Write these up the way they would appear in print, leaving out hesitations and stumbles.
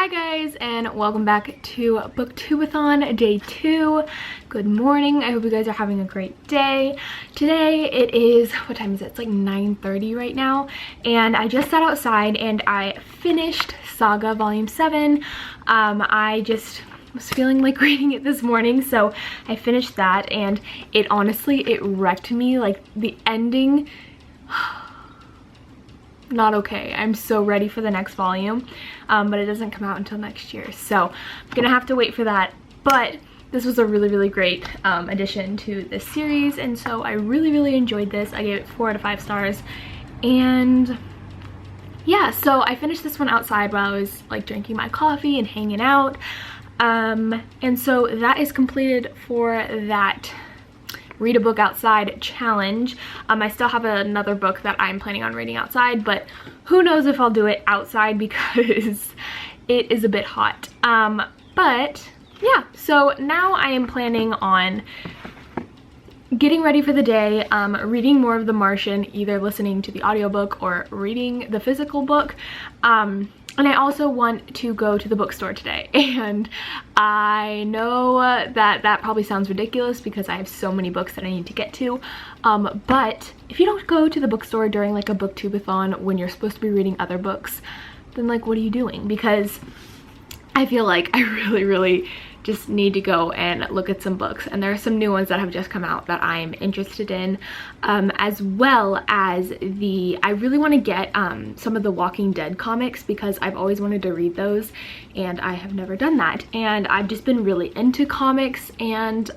Hi guys, and welcome back to Booktube-A-Thon day 2. Good morning. I hope you guys are having a great day. Today it is, what time is it? It's like 9:30 right now, and I just sat outside and I finished Saga Volume 7. I just was feeling like reading it this morning, so I finished that, and it honestly, it wrecked me. Like, the ending, not okay. I'm so ready for the next volume, but it doesn't come out until next year, so I'm gonna have to wait for that. But this was a really great addition to this series, and so I really enjoyed this. I gave it 4 out of 5 stars, and yeah, so I finished this one outside while I was like drinking my coffee and hanging out, and so that is completed for that read a book outside challenge. I still have another book that I'm planning on reading outside, but who knows if I'll do it outside because it is a bit hot. But yeah, so now I am planning on getting ready for the day, reading more of The Martian, either listening to the audiobook or reading the physical book. And I also want to go to the bookstore today, and I know that probably sounds ridiculous because I have so many books that I need to get to, but if you don't go to the bookstore during like a Booktube-A-Thon when you're supposed to be reading other books, then like what are you doing? Because I feel like I really just need to go and look at some books, and there are some new ones that have just come out that I'm interested in, as well as I really want to get some of the Walking Dead comics because I've always wanted to read those and I have never done that, and I've just been really into comics and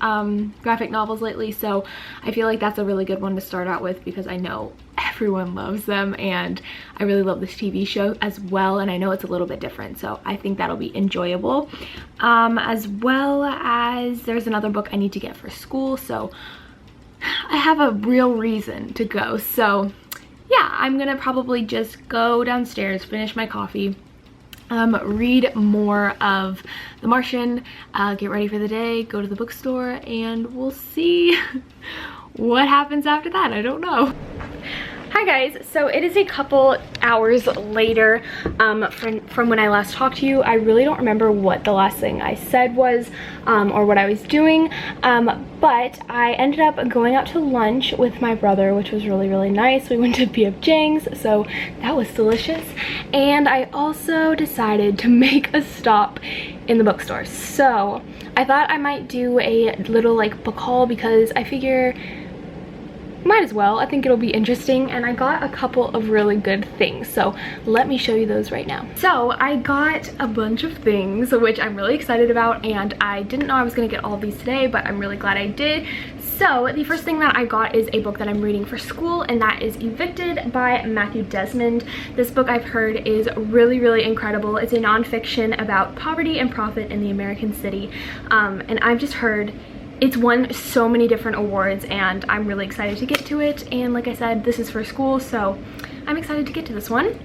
graphic novels lately, so I feel like that's a really good one to start out with because I know everyone loves them, and I really love this TV show as well, and I know it's a little bit different, so I think that'll be enjoyable. As well as there's another book I need to get for school, so I have a real reason to go. So yeah, I'm gonna probably just go downstairs, finish my coffee, read more of The Martian, get ready for the day, go to the bookstore, and we'll see what happens after that. I don't know. Hi guys, so it is a couple hours later from when I last talked to you. I really don't remember what the last thing I said was or what I was doing, but I ended up going out to lunch with my brother, which was really nice. We went to B.F. Jang's, so that was delicious, and I also decided to make a stop in the bookstore. So I thought I might do a little like book haul because I figure might as well. I think it'll be interesting, and I got a couple of really good things, so let me show you those right now. So I got a bunch of things which I'm really excited about, and I didn't know I was gonna get all of these today, but I'm really glad I did. So the first thing that I got is a book that I'm reading for school, and that is Evicted by Matthew Desmond. This book I've heard is really incredible. It's a nonfiction about poverty and profit in the American city, and I've just heard it's won so many different awards, and I'm really excited to get to it. And like I said, this is for school, so I'm excited to get to this one.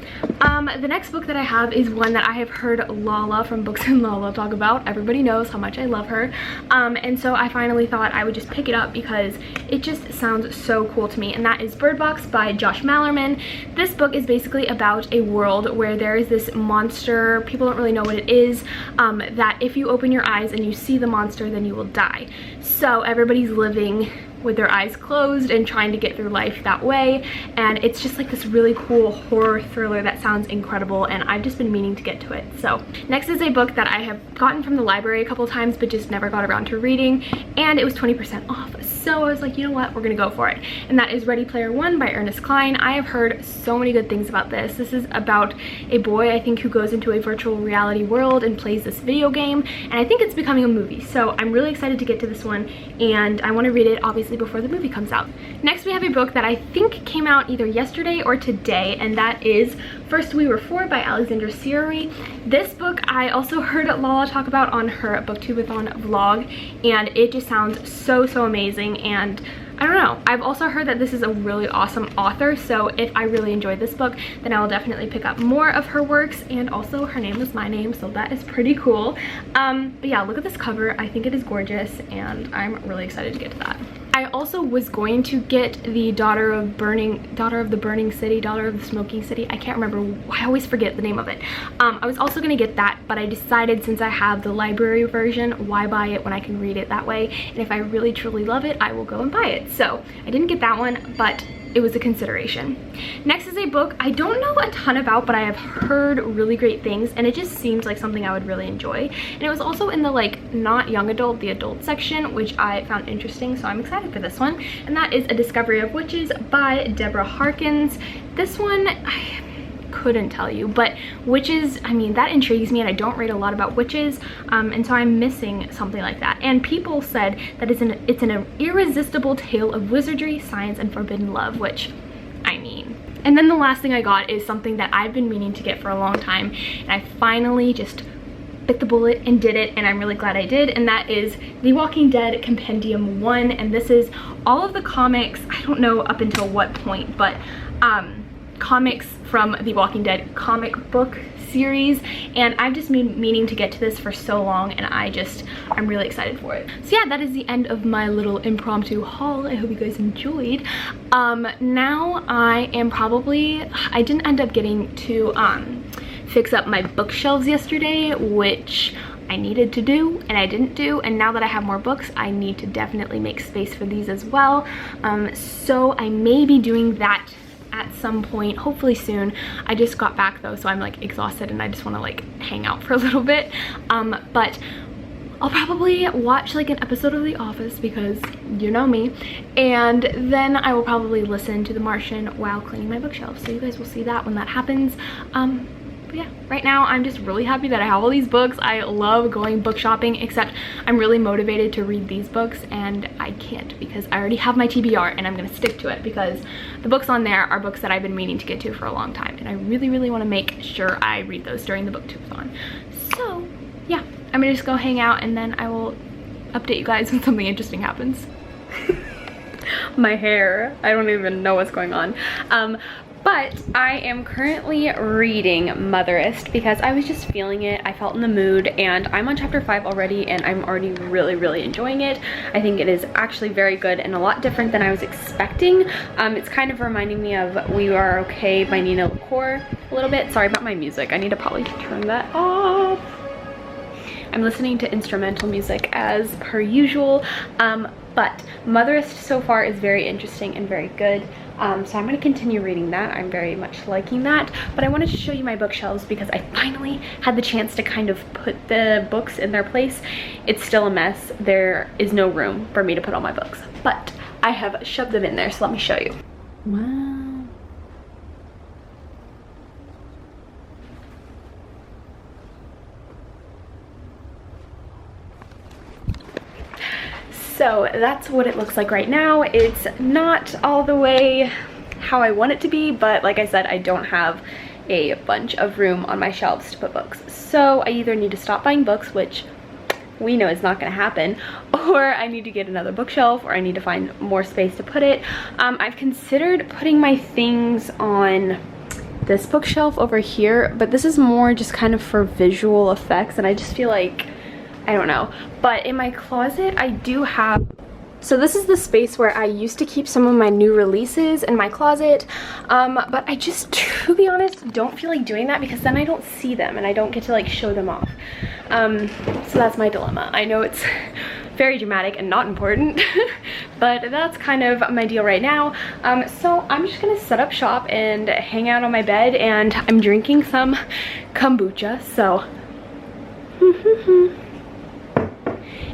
The next book that I have is one that I have heard Lala from Books and Lala talk about. Everybody knows how much I love her, and so I finally thought I would just pick it up because it just sounds so cool to me, and that is Bird Box by Josh Malerman. This book is basically about a world where there is this monster, people don't really know what it is, that if you open your eyes and you see the monster, then you will die. So everybody's living with their eyes closed and trying to get through life that way, and it's just like this really cool horror thriller that sounds incredible, and I've just been meaning to get to it. So next is a book that I have gotten from the library a couple times but just never got around to reading, and it was 20% off, so I was like, you know what, we're gonna go for it, and that is Ready Player One by Ernest Cline. I have heard so many good things about this. This is about a boy, I think, who goes into a virtual reality world and plays this video game, and I think it's becoming a movie, so I'm really excited to get to this one, and I want to read it obviously before the movie comes out. Next we have a book that I think came out either yesterday or today, and that is First We Were Four by Alexandra Sirari. This book I also heard Lala talk about on her Booktube-A-Thon vlog, and it just sounds so amazing, and I don't know, I've also heard that this is a really awesome author, so if I really enjoyed this book, then I will definitely pick up more of her works, and also her name is my name, so that is pretty cool. But yeah, look at this cover. I think it is gorgeous, and I'm really excited to get to that. I also was going to get the Daughter of the Burning City, Daughter of the Smoking City. I can't remember. I always forget the name of it. I was also going to get that, but I decided since I have the library version, why buy it when I can read it that way? And if I really truly love it, I will go and buy it. So I didn't get that one, but it was a consideration. Next is a book I don't know a ton about, but I have heard really great things, and it just seems like something I would really enjoy. And it was also in the like not young adult, the adult section, which I found interesting, so I'm excited for this one. And that is A Discovery of Witches by Deborah Harkins. This one, I couldn't tell you, but witches, I mean, that intrigues me, and I don't read a lot about witches, and so I'm missing something like that. And people said that it's an irresistible tale of wizardry, science, and forbidden love, which I mean. And then the last thing I got is something that I've been meaning to get for a long time, and I finally just bit the bullet and did it, and I'm really glad I did, and that is The Walking Dead Compendium 1. And this is all of the comics, I don't know up until what point, but comics from the Walking Dead comic book series, and I've just been meaning to get to this for so long, and I'm really excited for it. So yeah, that is the end of my little impromptu haul. I hope you guys enjoyed. Now I didn't end up getting to fix up my bookshelves yesterday, which I needed to do and I didn't do, and now that I have more books, I need to definitely make space for these as well. So I may be doing that at some point, hopefully soon. I just got back though, so I'm like exhausted and I just want to like hang out for a little bit. But I'll probably watch like an episode of The Office, because you know me, and then I will probably listen to The Martian while cleaning my bookshelves, so you guys will see that when that happens. But yeah, right now I'm just really happy that I have all these books. I love going book shopping, except I'm really motivated to read these books, and I can't because I already have my TBR, and I'm gonna stick to it because the books on there are books that I've been meaning to get to for a long time, and I really, really want to make sure I read those during the Booktube-A-Thon. So yeah, I'm gonna just go hang out, and then I will update you guys when something interesting happens. My hair, I don't even know what's going on. But I am currently reading Motherist because I was just feeling it. I felt in the mood, and I'm on chapter 5 already, and I'm already really, really enjoying it. I think it is actually very good and a lot different than I was expecting. It's kind of reminding me of We Are Okay by Nina LaCour a little bit. Sorry about my music. I need to probably turn that off. I'm listening to instrumental music as per usual. But Motherist so far is very interesting and very good. So I'm going to continue reading that. I'm very much liking that. But I wanted to show you my bookshelves because I finally had the chance to kind of put the books in their place. It's still a mess. There is no room for me to put all my books, but I have shoved them in there, so let me show you. Wow. So that's what it looks like right now. It's not all the way how I want it to be, but like I said, I don't have a bunch of room on my shelves to put books. So I either need to stop buying books, which we know is not going to happen, or I need to get another bookshelf, or I need to find more space to put it. I've considered putting my things on this bookshelf over here, but this is more just kind of for visual effects, and I just feel like, I don't know. But in my closet, I do have, so this is the space where I used to keep some of my new releases in my closet, but I just, to be honest, don't feel like doing that because then I don't see them and I don't get to like show them off. So that's my dilemma. I know it's very dramatic and not important, but that's kind of my deal right now. So I'm just gonna set up shop and hang out on my bed, and I'm drinking some kombucha, so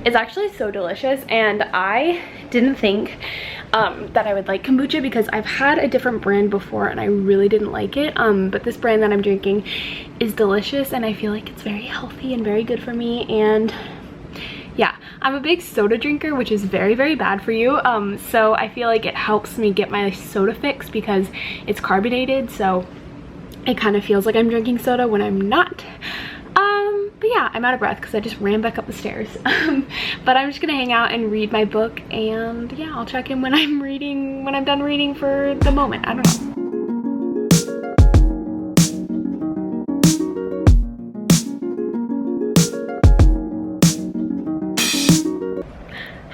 it's actually so delicious, and I didn't think that I would like kombucha because I've had a different brand before and I really didn't like it, but this brand that I'm drinking is delicious, and I feel like it's very healthy and very good for me. And yeah, I'm a big soda drinker, which is very, very bad for you, so I feel like it helps me get my soda fix because it's carbonated, so it kind of feels like I'm drinking soda when I'm not. But yeah, I'm out of breath because I just ran back up the stairs. But I'm just gonna hang out and read my book, and yeah, I'll check in when I'm done reading for the moment. I don't know.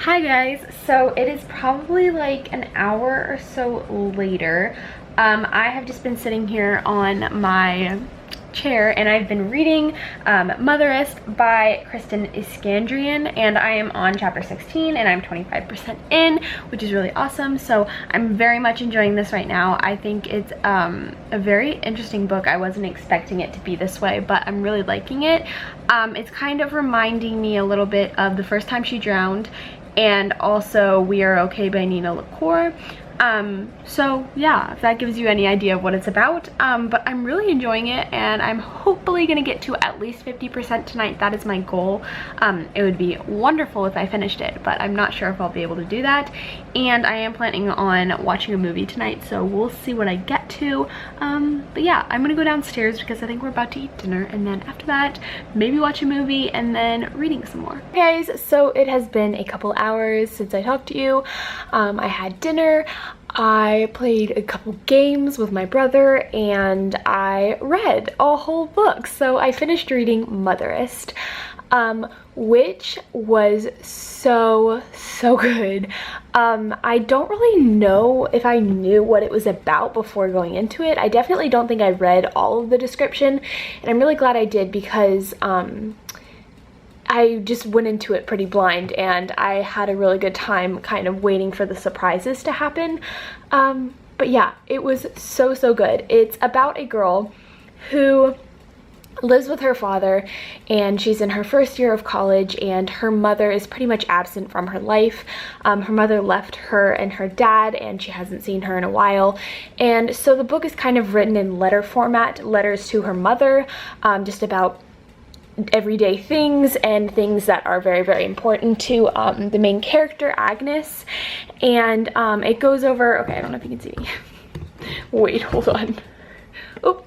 Hi guys, so it is probably like an hour or so later. I have just been sitting here on my chair and I've been reading Motherist by Kristen Iskandrian, and I am on chapter 16 and I'm 25% in, which is really awesome. So I'm very much enjoying this right now. I think it's a very interesting book. I wasn't expecting it to be this way, but I'm really liking it. It's kind of reminding me a little bit of The First Time She Drowned and also We Are Okay by Nina LaCour. So yeah, if that gives you any idea of what it's about, but I'm really enjoying it and I'm hopefully gonna get to at least 50% tonight. That is my goal. It would be wonderful if I finished it, but I'm not sure if I'll be able to do that. And I am planning on watching a movie tonight, so we'll see what I get to. But yeah, I'm gonna go downstairs because I think we're about to eat dinner, and then after that, maybe watch a movie and then reading some more. Hey guys, so it has been a couple hours since I talked to you. I had dinner. I played a couple games with my brother and I read a whole book. So I finished reading Motherist, which was so good. I don't really know if I knew what it was about before going into it. I definitely don't think I read all of the description, and I'm really glad I did because I just went into it pretty blind and I had a really good time kind of waiting for the surprises to happen. But yeah, it was so good. It's about a girl who lives with her father and she's in her first year of college, and her mother is pretty much absent from her life. Her mother left her and her dad and she hasn't seen her in a while, and so the book is kind of written in letter format, letters to her mother, just about everyday things and things that are very important to the main character, Agnes. And it goes over, okay, I don't know if you can see me. Wait, hold on. Oh,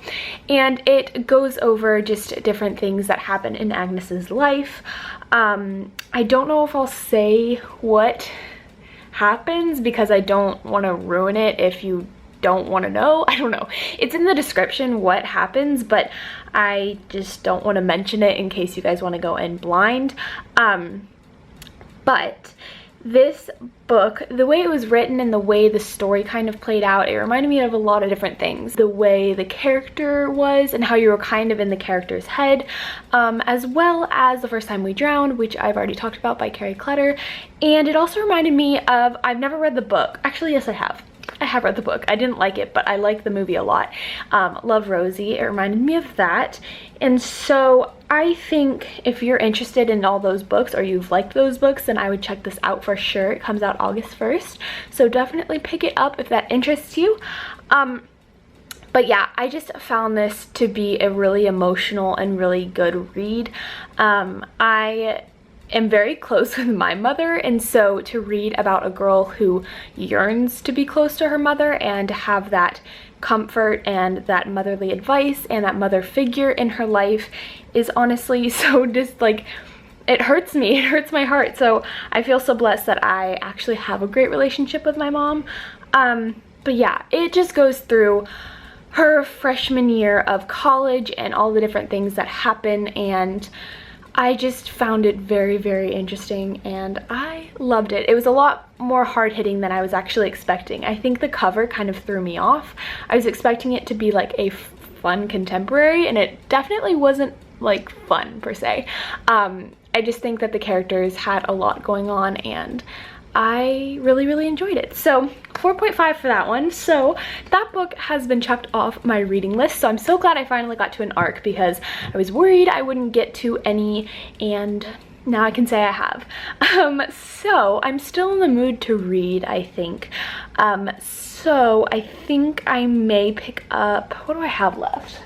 and it goes over just different things that happen in Agnes's life. I don't know if I'll say what happens because I don't want to ruin it if you don't want to know. I don't know. It's in the description what happens, but I just don't want to mention it in case you guys want to go in blind. But this book, the way it was written and the way the story kind of played out, it reminded me of a lot of different things. The way the character was and how you were kind of in the character's head, as well as The First Time We Drowned, which I've already talked about, by Carrie Clutter. And it also reminded me of, I've never read the book. Actually, yes, I have. I have read the book. I didn't like it, but I like the movie a lot. Love, Rosie. It reminded me of that. And so I think if you're interested in all those books or you've liked those books, then I would check this out for sure. It comes out August 1st. So definitely pick it up if that interests you. But yeah, I just found this to be a really emotional and really good read. I am very close with my mother, and so to read about a girl who yearns to be close to her mother and to have that comfort and that motherly advice and that mother figure in her life is honestly so just like, it hurts me, it hurts my heart. So I feel so blessed that I actually have a great relationship with my mom. But yeah, it just goes through her freshman year of college and all the different things that happen, and I just found it very interesting and I loved it. It was a lot more hard-hitting than I was actually expecting. I think the cover kind of threw me off. I was expecting it to be like a fun contemporary, and it definitely wasn't like fun per se. I just think that the characters had a lot going on and I really enjoyed it. So 4.5 for that one. So that book has been checked off my reading list. So I'm so glad I finally got to an arc because I was worried I wouldn't get to any, and now I can say I have. So I'm still in the mood to read, I think. So I think I may pick up, what do I have left?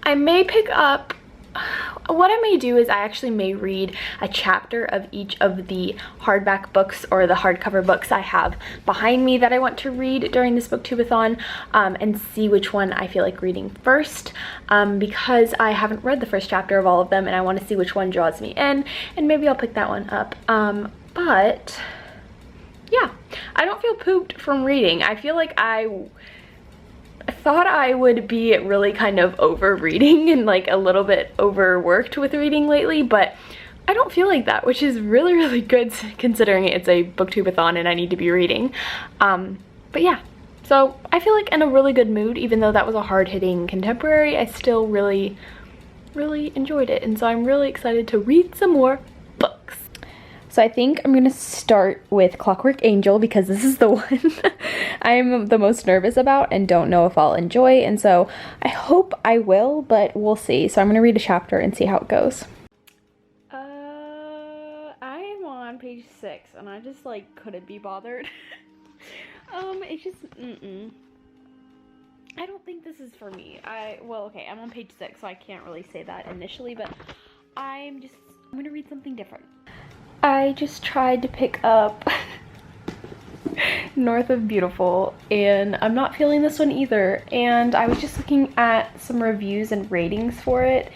I may pick up, what I may do is I actually may read a chapter of each of the hardback books or the hardcover books I have behind me that I want to read during this Booktube-A-Thon, and see which one I feel like reading first, because I haven't read the first chapter of all of them and I want to see which one draws me in, and maybe I'll pick that one up. But yeah, I don't feel pooped from reading. I feel like I thought I would be really kind of over reading and like a little bit overworked with reading lately, but I don't feel like that, which is really, really good considering it's a Booktube-A-Thon and I need to be reading. But yeah, so I feel like in a really good mood. Even though that was a hard-hitting contemporary, I still really, really enjoyed it. And so I'm really excited to read some more books. So I think I'm gonna start with Clockwork Angel because this is the one I'm the most nervous about and don't know if I'll enjoy. And so I hope I will, but we'll see. So I'm gonna read a chapter and see how it goes. I am on page 6 and I just like couldn't be bothered. It's just, I don't think this is for me. Well, okay, I'm on page 6, so I can't really say that initially, but I'm gonna read something different. I just tried to pick up North of Beautiful, and I'm not feeling this one either. And I was just looking at some reviews and ratings for it,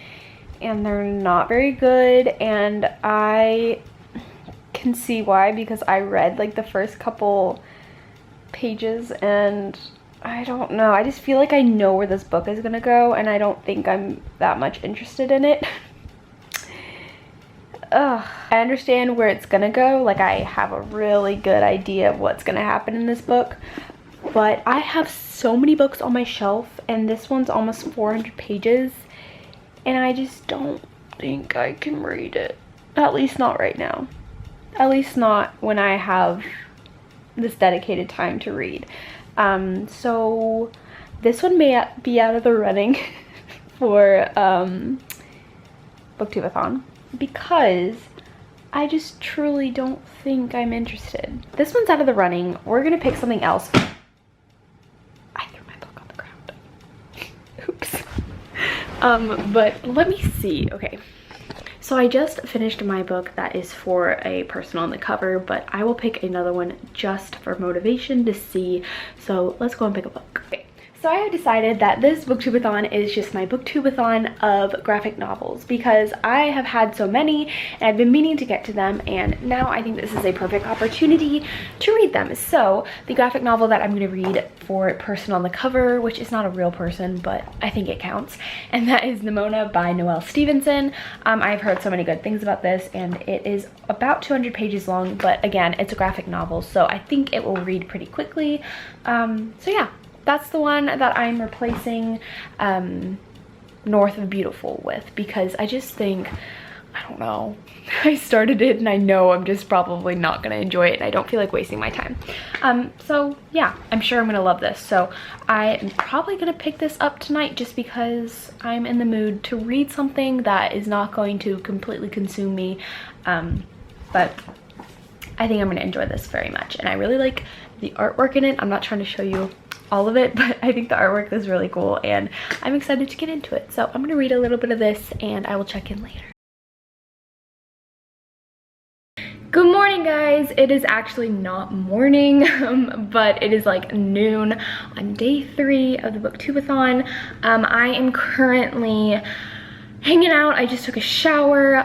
and they're not very good, and I can see why, because I read like the first couple pages and I don't know, I just feel like I know where this book is gonna go and I don't think I'm that much interested in it. I understand where it's gonna go, like I have a really good idea of what's gonna happen in this book, but I have so many books on my shelf and this one's almost 400 pages and I just don't think I can read it, at least not right now, at least not when I have this dedicated time to read. So this one may be out of the running for Booktube-A-Thon because I just truly don't think I'm interested. This one's out of the running. We're gonna pick something else. I threw my book on the ground. Oops. But let me see. Okay. So I just finished my book that is for a person on the cover, but I will pick another one just for motivation to see. So let's go and pick a book. Okay. So I have decided that this Booktube-A-Thon is just my Booktube-A-Thon of graphic novels because I have had so many and I've been meaning to get to them, and now I think this is a perfect opportunity to read them. So the graphic novel that I'm going to read for person on the cover, which is not a real person, but I think it counts, and that is Nimona by Noelle Stevenson. I've heard so many good things about this, and it is about 200 pages long, but again, it's a graphic novel, so I think it will read pretty quickly. So yeah. That's the one that I'm replacing North of Beautiful with because I just think, I don't know, I started it and I know I'm just probably not going to enjoy it and I don't feel like wasting my time. So yeah, I'm sure I'm going to love this. So I am probably going to pick this up tonight just because I'm in the mood to read something that is not going to completely consume me. But I think I'm going to enjoy this very much. And I really like the artwork in it. I'm not trying to show you all of it, but I think the artwork is really cool and I'm excited to get into it. So I'm gonna read a little bit of this and I will check in later. Good morning, guys. It is actually not morning, but it is like noon on day 3 of the Booktube-A-Thon. I am currently hanging out. I just took a shower.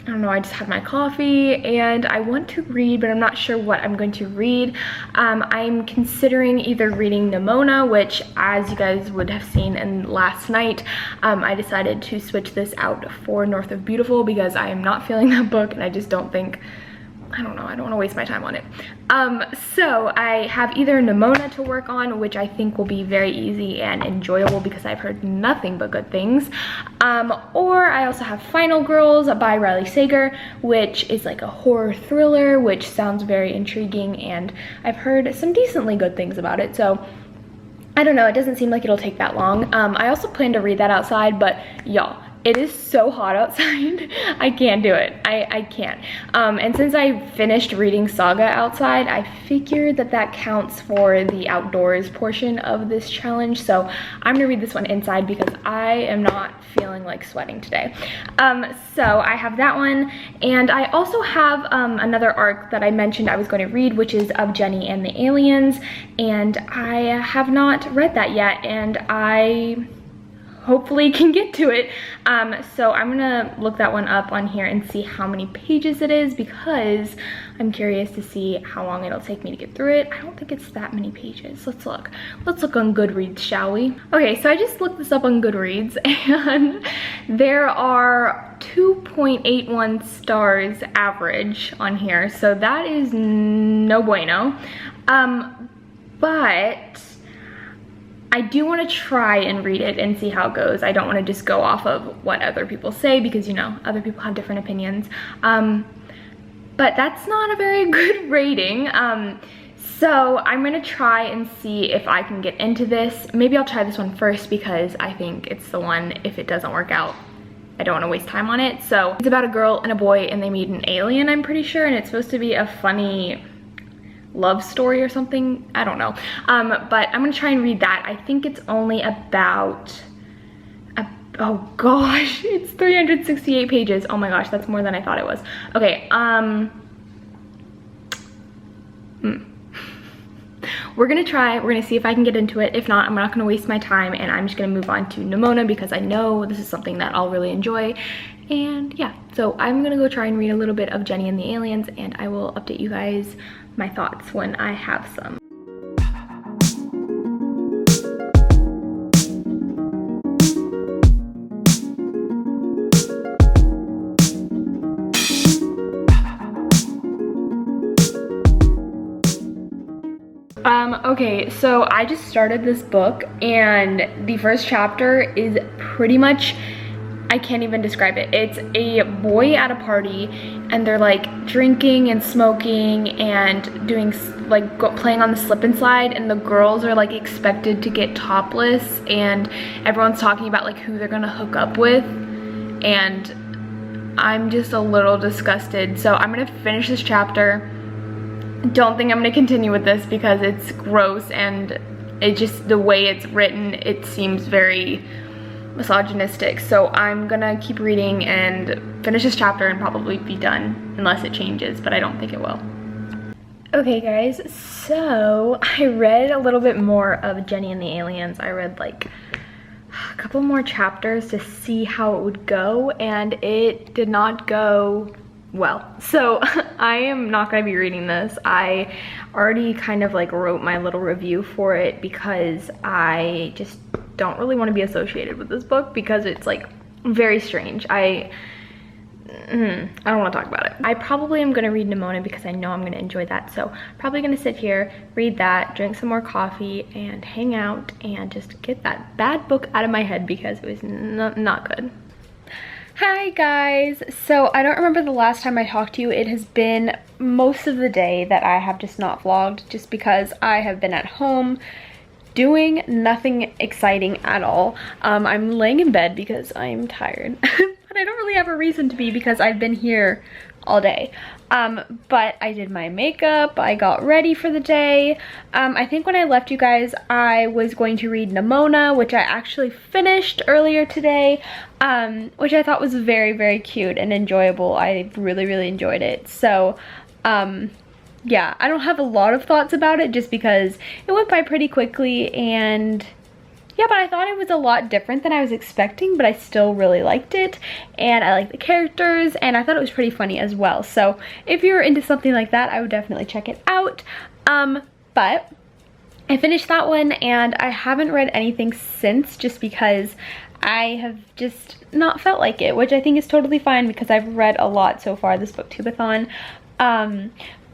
I don't know, I just had my coffee and I want to read, but I'm not sure what I'm going to read. I'm considering either reading Nimona, which as you guys would have seen in last night, I decided to switch this out for North of Beautiful because I am not feeling that book and I just don't think, I don't know, I don't want to waste my time on it. So I have either Nimona to work on, which I think will be very easy and enjoyable because I've heard nothing but good things. Or I also have Final Girls by Riley Sager, which is like a horror thriller, which sounds very intriguing and I've heard some decently good things about it. So I don't know, it doesn't seem like it'll take that long. I also plan to read that outside, but y'all, it is so hot outside. I can't do it. I can't. And since I finished reading Saga outside, I figured that that counts for the outdoors portion of this challenge. So I'm gonna read this one inside because I am not feeling like sweating today. So I have that one. And I also have another arc that I mentioned I was going to read, which is of Jenny and the Aliens. And I have not read that yet. And I hopefully can get to it. So I'm gonna look that one up on here and see how many pages it is because I'm curious to see how long it'll take me to get through it. I don't think it's that many pages. Let's look. Let's look on Goodreads, shall we? Okay, so I just looked this up on Goodreads and there are 2.81 stars average on here, so that is no bueno. But I do want to try and read it and see how it goes. I don't want to just go off of what other people say because, you know, other people have different opinions. But that's not a very good rating. So I'm gonna try and see if I can get into this. Maybe I'll try this one first because I think it's the one, if it doesn't work out, I don't want to waste time on it. So it's about a girl and a boy and they meet an alien, I'm pretty sure, and it's supposed to be a funny love story or something. I don't know. But I'm gonna try and read that. I think it's only about, oh gosh, it's 368 pages. Oh my gosh, that's more than I thought it was. Okay, we're gonna see if I can get into it. If not, I'm not gonna waste my time and I'm just gonna move on to Nimona because I know this is something that I'll really enjoy. And yeah, so I'm gonna go try and read a little bit of Jenny and the Aliens and I will update you guys my thoughts when I have some. Okay, so I just started this book and the first chapter is pretty much, I can't even describe it. It's a boy at a party and they're like drinking and smoking and doing like playing on the slip and slide, and the girls are like expected to get topless and everyone's talking about like who they're gonna hook up with, and I'm just a little disgusted. So I'm gonna finish this chapter. Don't think I'm gonna continue with this because it's gross and it just, the way it's written, it seems very misogynistic. So I'm gonna keep reading and finish this chapter and probably be done unless it changes, but I don't think it will. Okay guys, so I read a little bit more of Jenny and the Aliens. I read like a couple more chapters to see how it would go and it did not go well. So I am not going to be reading this. I already kind of like wrote my little review for it because I just don't really want to be associated with this book because it's like very strange. I don't want to talk about it. I probably am going to read Nimona because I know I'm going to enjoy that. So probably going to sit here, read that, drink some more coffee, and hang out and just get that bad book out of my head because it was not good. Hi guys, so I don't remember the last time I talked to you. It has been most of the day that I have just not vlogged just because I have been at home doing nothing exciting at all. I'm laying in bed because I'm tired, but I don't really have a reason to be because I've been here all day. But I did my makeup, I got ready for the day. I think when I left you guys, I was going to read Nimona, which I actually finished earlier today, which I thought was very, very cute and enjoyable. I really, really enjoyed it. So, yeah, I don't have a lot of thoughts about it just because it went by pretty quickly and yeah, but I thought it was a lot different than I was expecting, but I still really liked it, and I like the characters, and I thought it was pretty funny as well. So if you're into something like that, I would definitely check it out. But I finished that one, and I haven't read anything since just because I have just not felt like it, which I think is totally fine because I've read a lot so far this Booktube-A-Thon.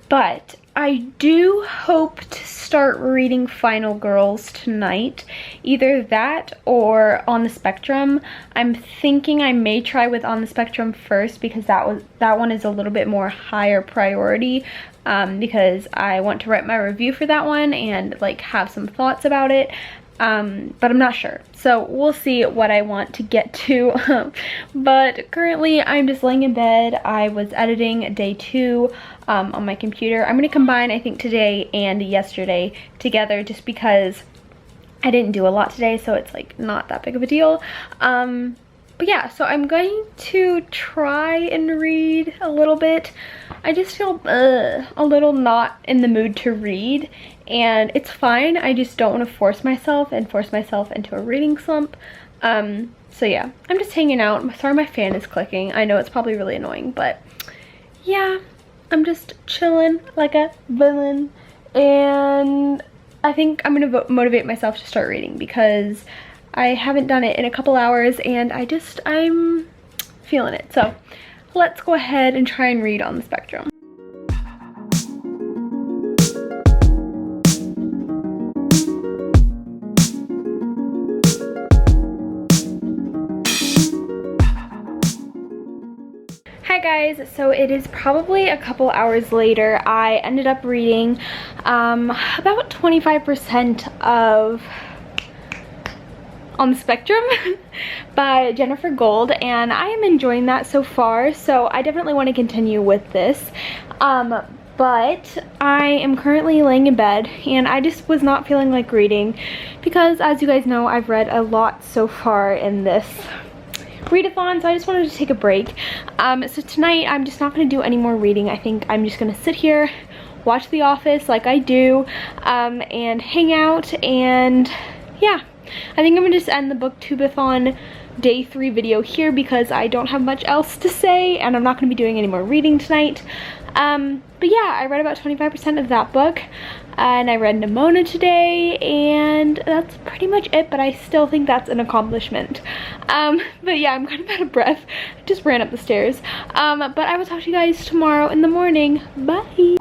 But I do hope to start reading Final Girls tonight. Either that or On the Spectrum. I'm thinking I may try with On the Spectrum first because that one is a little bit more higher priority because I want to write my review for that one and like have some thoughts about it. But I'm not sure. So we'll see what I want to get to. But currently I'm just laying in bed. I was editing day 2 on my computer. I'm going to combine, I think, today and yesterday together just because I didn't do a lot today, so it's like not that big of a deal. But yeah, so I'm going to try and read a little bit. I just feel a little not in the mood to read, and it's fine. I just don't want to force myself into a reading slump. So yeah, I'm just hanging out. Sorry my fan is clicking. I know it's probably really annoying, but yeah, I'm just chilling like a villain, and I think I'm gonna motivate myself to start reading because I haven't done it in a couple hours and I'm feeling it. So let's go ahead and try and read on the spectrum. Hi guys, so it is probably a couple hours later. I ended up reading about 25% of On the Spectrum by Jennifer Gold, and I am enjoying that so far, so I definitely want to continue with this. But I am currently laying in bed and I just was not feeling like reading because, as you guys know, I've read a lot so far in this readathon, so I just wanted to take a break. So tonight I'm just not going to do any more reading. I think I'm just going to sit here, watch The Office like I do, and hang out, and yeah. I think I'm going to just end the Booktube-A-Thon day 3 video here because I don't have much else to say and I'm not going to be doing any more reading tonight. But yeah, I read about 25% of that book, and I read Nimona today, and that's pretty much it, but I still think that's an accomplishment. But yeah, I'm kind of out of breath. I just ran up the stairs. But I will talk to you guys tomorrow in the morning. Bye!